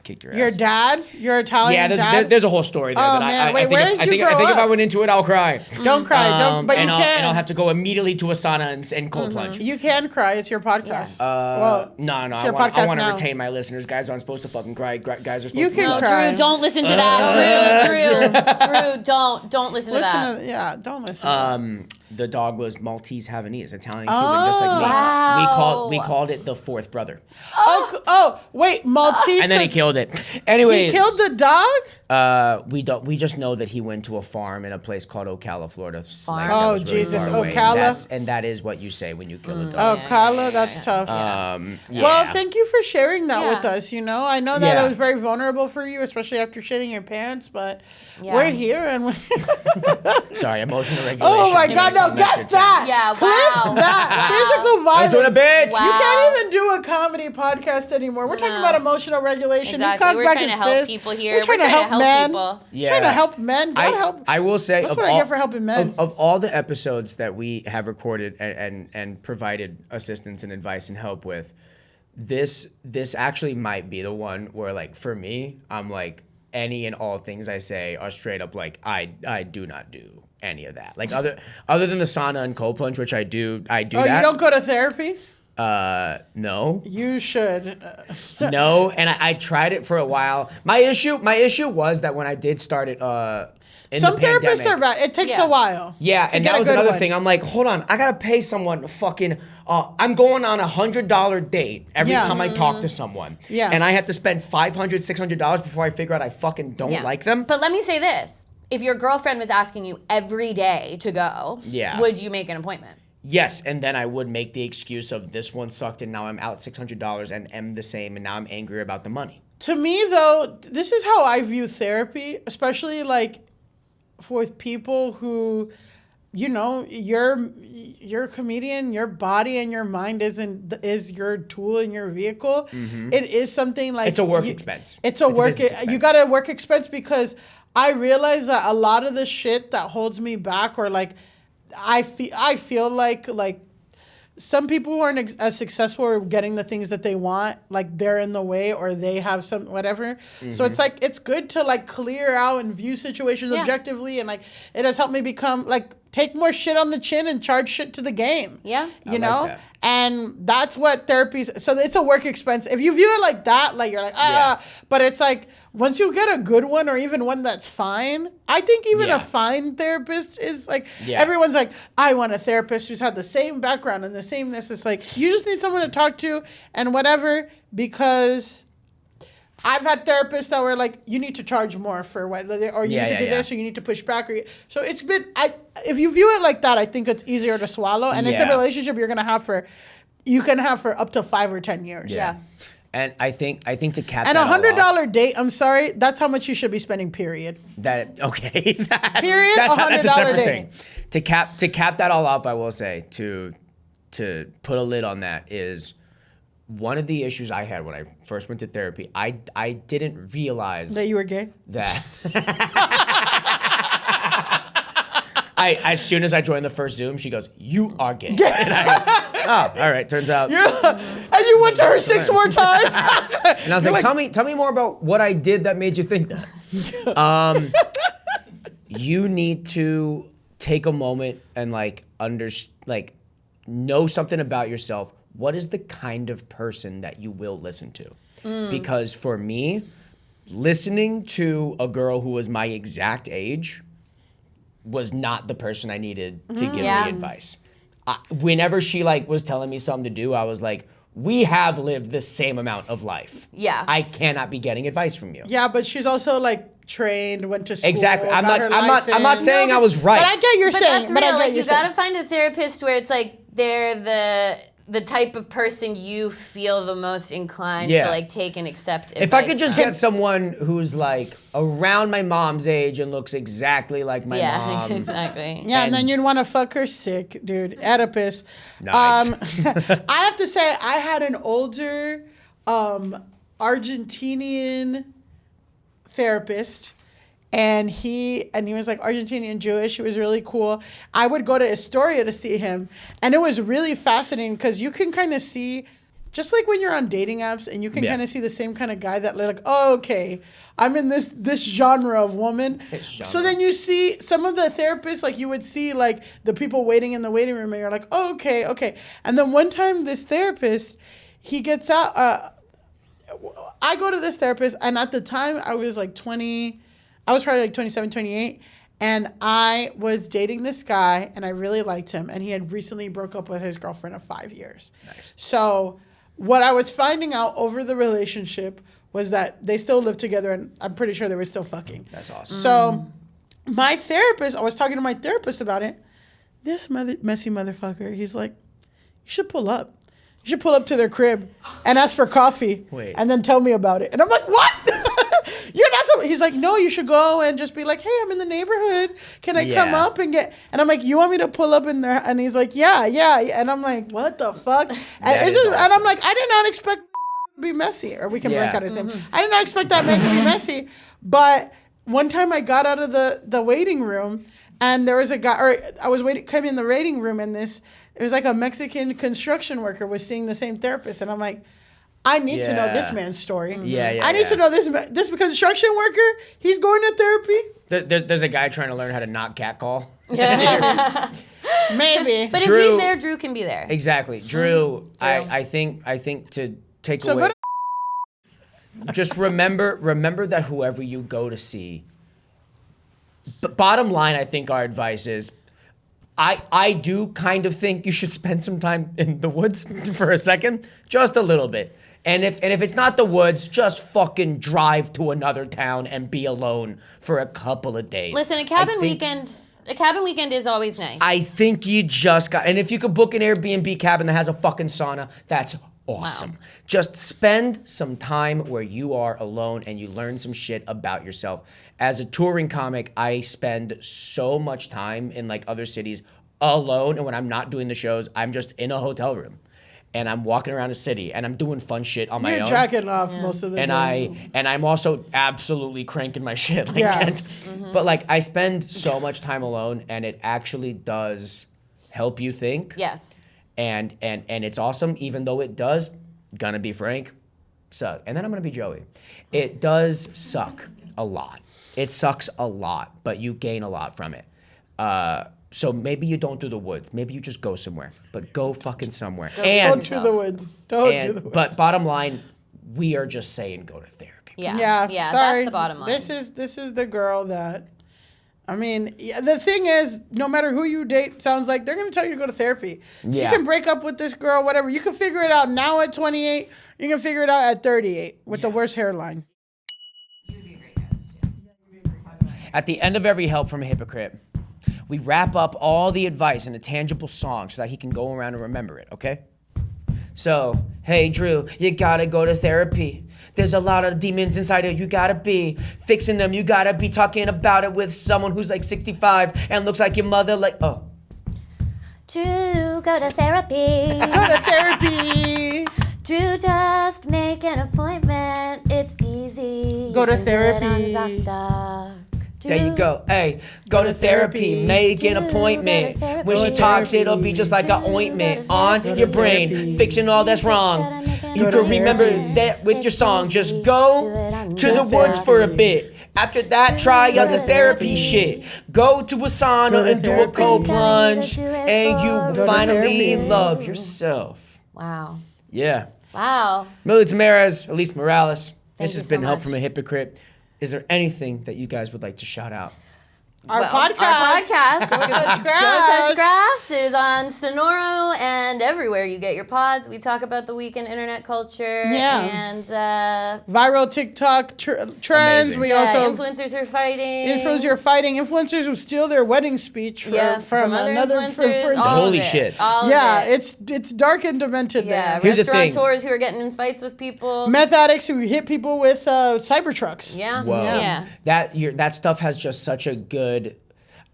Kicked your Your ass. dad? Your Italian Yeah, dad? there's a whole story there. Oh, that man. I Wait, think where if, did I you think, grow I think if up? I went into it, I'll cry. Don't cry. But you and can. I'll have to go immediately to a sauna and cold plunge. You can cry. It's your podcast. No. it's I your want podcast to now. retain my listeners. Guys aren't supposed to fucking cry. Guys are supposed You to can No, cry. Drew, don't listen to that. Drew, don't listen to that. Don't listen. The dog was Maltese Havanese, Italian Cuban, just like me. Wow. We called it the fourth brother. Wait, Maltese. And then he killed it. Anyways, He killed the dog? We just know that he went to a farm in a place called Ocala, Florida. Farm? that Oh, was really Jesus, far away. Ocala. And that is what you say when you kill a dog. Ocala, that's tough. Yeah. Well, thank you for sharing that Yeah. with us. You know, I know that Yeah. it was very vulnerable for you, especially after shitting your pants, but Yeah. we're here and we're Sorry, emotional regulation. Oh my God, no, That's your get thing. that. Yeah, Clip wow. that. Wow. Physical I violence. was doing a bit. Wow. You can't even do a comedy podcast anymore. We're talking No. about emotional regulation. Exactly. He cocked We're back trying his to help fist. people here. We're trying to help men. people. Yeah. Trying to help men. God help. I will say, That's of what I all, get for helping men. Of all the episodes that we have recorded and provided assistance and advice and help with, this actually might be the one where, like, for me, I'm like, any and all things I say are straight up like, I do not do any of that. Like, other than the sauna and cold plunge, which I do Oh, that. you don't go to therapy? No. You should. No, and I tried it for a while. My issue was that when I did start it, in Some the therapists pandemic, are bad. It takes a while. Yeah, to and get that a was good another one. thing. I'm like, hold on, I gotta pay someone fucking. I'm going on $100 date every time I talk to someone. Yeah. And I have to spend $500, $600 before I figure out I fucking don't like them. But let me say this: if your girlfriend was asking you every day to go, would you make an appointment? Yes, and then I would make the excuse of this one sucked and now I'm out $600 and am the same and now I'm angry about the money. To me, though, this is how I view therapy, especially like with people who, you know, you're a comedian, your body and your mind is your tool in your vehicle. It is something like It's a work expense. It's a business expense. you got a work expense because I realize that a lot of the shit that holds me back or like I feel like some people who aren't as successful or getting the things that they want, like they're in the way or they have some whatever. So it's like, it's good to like clear out and view situations objectively. And like, it has helped me become like, take more shit on the chin and charge shit to the game. Yeah. You know? That. And that's what therapy is. So it's a work expense. If you view it like that, like you're like, but it's like, once you get a good one or even one that's fine, I think even a fine therapist is like, everyone's like, I want a therapist who's had the same background and the same this. It's like, you just need someone to talk to and whatever, because I've had therapists that were like, you need to charge more for what, or you need to do this, or you need to push back. So it's been, if you view it like that, I think it's easier to swallow. And it's a relationship you can have for up to 5 or 10 years. Yeah. And I think to cap and that $100 date, I'm sorry, that's how much you should be spending, period. Period, that's a separate date. thing. To cap that all off, I will say, to put a lid on that is one of the issues I had when I first went to therapy, I didn't realize that you were gay. That as soon as I joined the first Zoom, she goes, "You are gay." And I go, oh, all right. Turns out. And you went to her 6 more times. And I was like, tell me more about what I did that made you think that. You need to take a moment and know something about yourself. What is the kind of person that you will listen to? Because for me, listening to a girl who was my exact age was not the person I needed to give me advice. Whenever she was telling me something to do, I was like, we have lived the same amount of life. Yeah. I cannot be getting advice from you. Yeah, but she's also trained, went to school. Exactly. I'm not saying I was right. But I get you're saying. That's real. You gotta find a therapist where it's like they're the type of person you feel the most inclined to take and accept advice. If I could just get someone who's around my mom's age and looks exactly like my mom. Exactly. Yeah, and then you'd want to fuck her sick, dude. Oedipus. Nice. I have to say, I had an older Argentinian therapist. And he was Argentinian Jewish. He was really cool. I would go to Astoria to see him. And it was really fascinating because you can kind of see, just like when you're on dating apps and you can kind of see the same kind of guy that oh, okay, I'm in this genre of woman. So then you see some of the therapists, you would see the people waiting in the waiting room and you're like, oh, okay. And then one time this therapist, he gets out. I go to this therapist and at the time I was 20. I was probably 27, 28, and I was dating this guy, and I really liked him, and he had recently broke up with his girlfriend of 5 years. Nice. So what I was finding out over the relationship was that they still lived together, and I'm pretty sure they were still fucking. That's awesome. So my therapist, I was talking to my therapist about it. This messy motherfucker, he's like, you should pull up. You should pull up to their crib and ask for coffee. Wait. And then tell me about it. And I'm like, what? You're not so. He's like, no, you should go and just be like, hey, I'm in the neighborhood. Can I come up and get? And I'm like, you want me to pull up in there? And he's like, yeah. And I'm like, what the fuck? Awesome. And I'm like, I did not expect to be messy. Or we can blank out his name. I did not expect that man to be messy. But one time I got out of the waiting room and there was a guy, or I was coming in the waiting room and it was a Mexican construction worker was seeing the same therapist. And I'm like, I need to know Yeah. this man's story. Yeah. I need to know this construction worker, he's going to therapy. There's a guy trying to learn how to not catcall. Maybe. But Drew- if he's there, Drew can be there. Exactly. Drew, I think to take So away. go Just remember that whoever you go to see. But bottom line, I think our advice is, I do kind of think you should spend some time in the woods for a second, just a little bit. And if it's not the woods, just fucking drive to another town and be alone for a couple of days. Listen, a cabin weekend is always nice. I think you just got, and if you could book an Airbnb cabin that has a fucking sauna, that's awesome. Wow. Just spend some time where you are alone and you learn some shit about yourself. As a touring comic, I spend so much time in like other cities alone, and when I'm not doing the shows, I'm just in a hotel room. And I'm walking around the city and I'm doing fun shit on my You're own. jacking off most of the day. And I'm also absolutely cranking my shit like Yeah. 10. But like I spend so much time alone and it actually does help you think. Yes. And it's awesome, even though it does, gonna be frank, suck. And then I'm gonna be Joey. It does suck a lot. It sucks a lot, but you gain a lot from it. So maybe you don't do the woods. Maybe you just go somewhere, but go fucking somewhere. Don't do the woods. Don't do the woods. But bottom line, we are just saying go to therapy. Yeah. Yeah, sorry. That's the bottom line. This is the girl that, I mean, the thing is, no matter who you date, sounds like they're gonna tell you to go to therapy. So Yeah. you can break up with this girl, whatever. You can figure it out now at 28. You can figure it out at 38 with the worst hairline. At the end of every Help from a Hypocrite, we wrap up all the advice in a tangible song so that he can go around and remember it, okay? So, hey Drew, you gotta go to therapy. There's a lot of demons inside of you, gotta be fixing them. You gotta be talking about it with someone who's like 65 and looks like your mother, like, oh. Drew, go to therapy. Go to therapy. Drew, just make an appointment. It's easy. Go to You can do it therapy. on ZocDoc. There you Drew, go. Hey, go to therapy. Make an Drew, appointment. go to When she therapy. talks, it'll be just like an Drew, ointment go to on therapy. your brain, Therapy. fixing all that's wrong. You Go can to remember therapy. that with your It's song. easy. Just Do go it on to the ZocDoc. woods for a bit. After that, try Go out the to therapy therapy. shit. Go to a Go sauna to and do a therapy. cold Tell you to plunge, do it and you for will Go to finally therapy. love yourself. Wow. Yeah. Wow. Millie Tamarez, Alise Morales. This you has so been Help much. from a Hypocrite. Is there anything that you guys would like to shout out? Our Well, podcast. Our podcast. Go touch Go grass. Touch Grass. It is on Sonoro and everywhere you get your pods. We talk about the week in internet culture. Yeah. And Viral TikTok trends. Amazing. We yeah, also influencers are fighting. influencers are fighting. Influencers who steal their wedding speech from other another. influencers. from- all Holy of it, shit. all of yeah, it. it's dark and demented Yeah, there. Here's the thing. restaurateurs who are getting in fights with people. Meth addicts who hit people with cyber trucks. Yeah. Whoa. Yeah. That stuff has just such a good.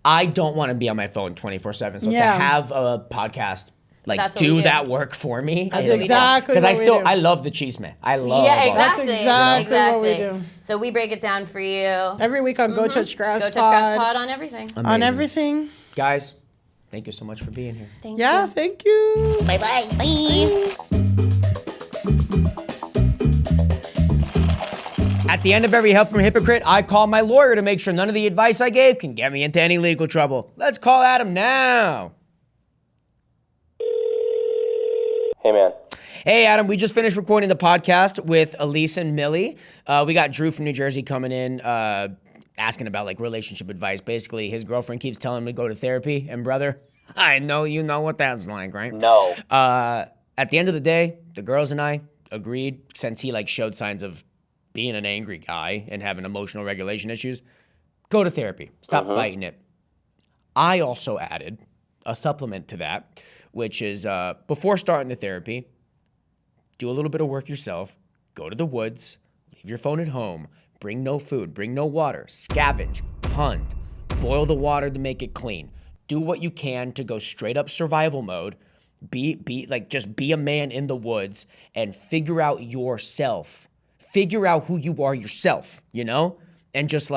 I don't want to be on my phone 24/7. So Yeah. to have a podcast like That's what we do do. that work for me. That's is- what we do. exactly Because what we do. I love the cheese man. I love Yeah, all that. exactly. That's exactly what we exactly. do. So we break it down for you. Every week on Go Touch Grass Go Touch Pod. Grass Pod on everything. On Amazing. everything. Guys, thank you so much for being here. Thank Yeah, you. thank you. Bye-bye. Bye. At the end of every Help from a Hypocrite, I call my lawyer to make sure none of the advice I gave can get me into any legal trouble. Let's call Adam now. Hey, man. Hey, Adam, we just finished recording the podcast with Alise and Millie. We got Drew from New Jersey coming in, asking about like relationship advice. Basically, his girlfriend keeps telling him to go to therapy. And brother, I know you know what that's like, right? No. At the end of the day, the girls and I agreed, since he like showed signs of being an angry guy and having emotional regulation issues, go to therapy. Stop fighting it. I also added a supplement to that, which is before starting the therapy, do a little bit of work yourself, go to the woods, leave your phone at home, bring no food, bring no water, scavenge, hunt, boil the water to make it clean. Do what you can to go straight up survival mode. Just be a man in the woods and figure out yourself. Figure out who you are yourself, you know? And just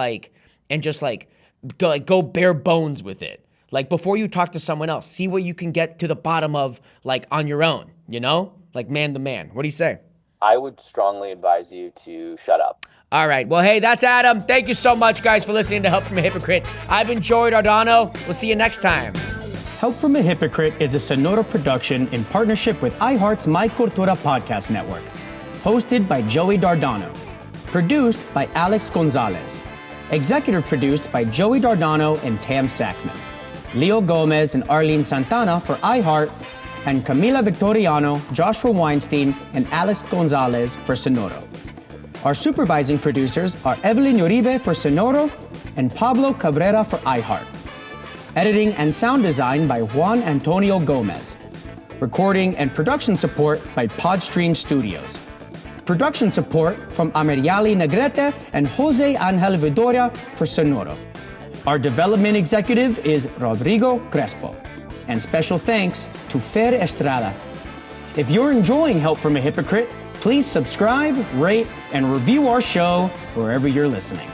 go bare bones with it. Like before you talk to someone else, see what you can get to the bottom of like on your own, you know? Like man to man. What do you say? I would strongly advise you to shut up. All right. Well, hey, that's Adam. Thank you so much, guys, for listening to Help from a Hypocrite. I've been Joey Dardano. We'll see you next time. Help from a Hypocrite is a Sonoro production in partnership with iHeart's My Cultura podcast network. Hosted by Joey Dardano. Produced by Alex Gonzalez. Executive produced by Joey Dardano and Tam Sackman. Leo Gomez and Arlene Santana for iHeart, and Camila Victoriano, Joshua Weinstein, and Alex Gonzalez for Sonoro. Our supervising producers are Evelyn Uribe for Sonoro and Pablo Cabrera for iHeart. Editing and sound design by Juan Antonio Gomez. Recording and production support by Podstream Studios. Production support from Ameriali Negrete and Jose Angel Vidoria for Sonoro. Our development executive is Rodrigo Crespo. And special thanks to Fer Estrada. If you're enjoying Help from a Hypocrite, please subscribe, rate, and review our show wherever you're listening.